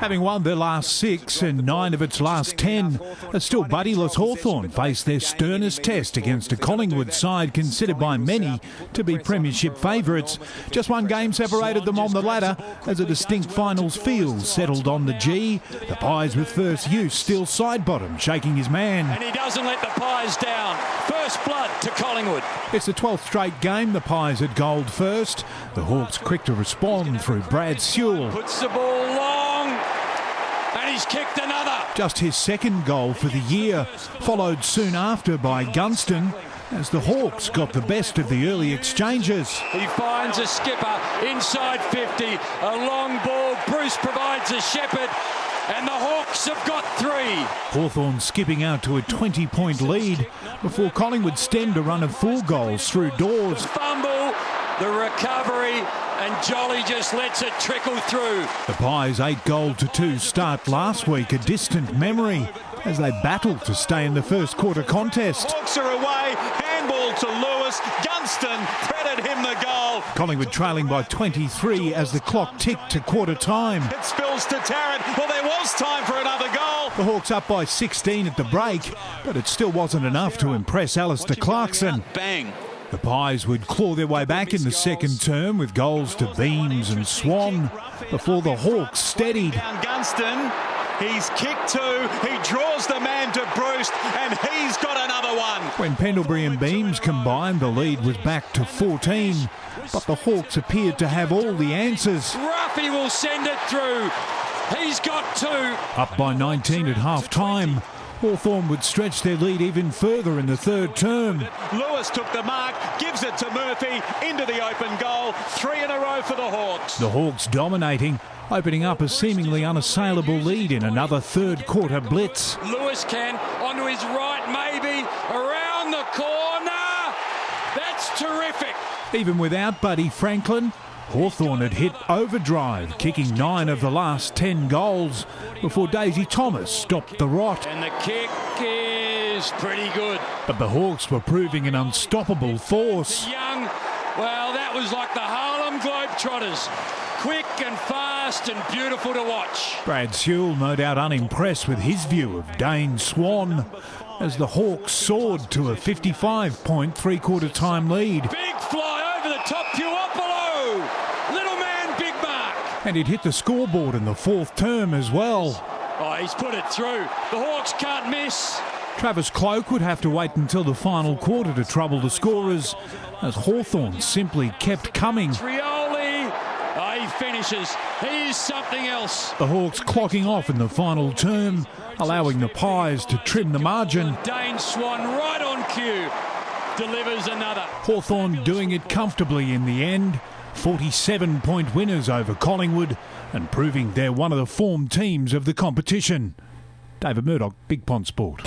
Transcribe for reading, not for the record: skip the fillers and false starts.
Having won their last 6 and 9 of its last 10, a still buddyless Hawthorn faced their sternest test against a Collingwood side considered by many to be premiership favourites. Just one game separated them on the ladder as a distinct finals field settled on the G. The Pies with first use still side bottom, shaking his man. And he doesn't let the Pies down. First blood to Collingwood. It's the 12th straight game the Pies had goaled first. The Hawks quick to respond through Brad Sewell. Puts the ball long, and he's kicked another. Just his second goal for the year, followed soon after by Gunston, as the Hawks got the best of the early exchanges. He finds a skipper inside 50, a long ball. Bruce provides a shepherd, and the Hawks have got 3. Hawthorn skipping out to a 20-point lead before Collingwood stemmed a run of 4 goals through doors. The fumble, the recovery, and Jolly just lets it trickle through. The Pies' 8-2 start last week a distant memory as they battled to stay in the first quarter contest. Hawks are away, handball to Lewis. Gunston threaded him the goal. Collingwood trailing by 23 as the clock ticked to quarter time. It spills to Tarrant. Well, there was time for another goal. The Hawks up by 16 at the break, but it still wasn't enough to impress Alistair Clarkson. Bang. The Pies would claw their way back in the second term with goals to Beams and Swan before the Hawks steadied. Gunston, he's kicked 2, he draws the man to Bruce, and he's got another one. When Pendlebury and Beams combined, the lead was back to 14, but the Hawks appeared to have all the answers. Ruffy will send it through. He's got 2. Up by 19 at half-time, Hawthorn would stretch their lead even further in the third term. Lewis took the mark, gives it to Murphy, into the open goal. 3 in a row for the Hawks. The Hawks dominating, opening up a seemingly unassailable lead in another third quarter blitz. Lewis can, onto his right maybe, around the corner. That's terrific. Even without Buddy Franklin, Hawthorn had hit overdrive, kicking 9 of the last 10 goals before Daisy Thomas stopped the rot. And the kick is pretty good. But the Hawks were proving an unstoppable force. Young, well, that was like the Harlem Globetrotters. Quick and fast and beautiful to watch. Brad Sewell no doubt unimpressed with his view of Dane Swan as the Hawks soared to a 55-point three-quarter time lead. Big fly over the top, Puopolo. Little man, big mark. And it hit the scoreboard in the fourth term as well. Oh, he's put it through. The Hawks can't miss. Travis Cloke would have to wait until the final quarter to trouble the scorers as Hawthorn simply kept coming. Trioli, he finishes. He is something else. The Hawks clocking off in the final term, allowing the Pies to trim the margin. Dane Swan right on cue. Delivers another. Hawthorn doing it comfortably in the end. 47-point winners over Collingwood and proving they're one of the form teams of the competition. David Murdoch, Big Pond Sport.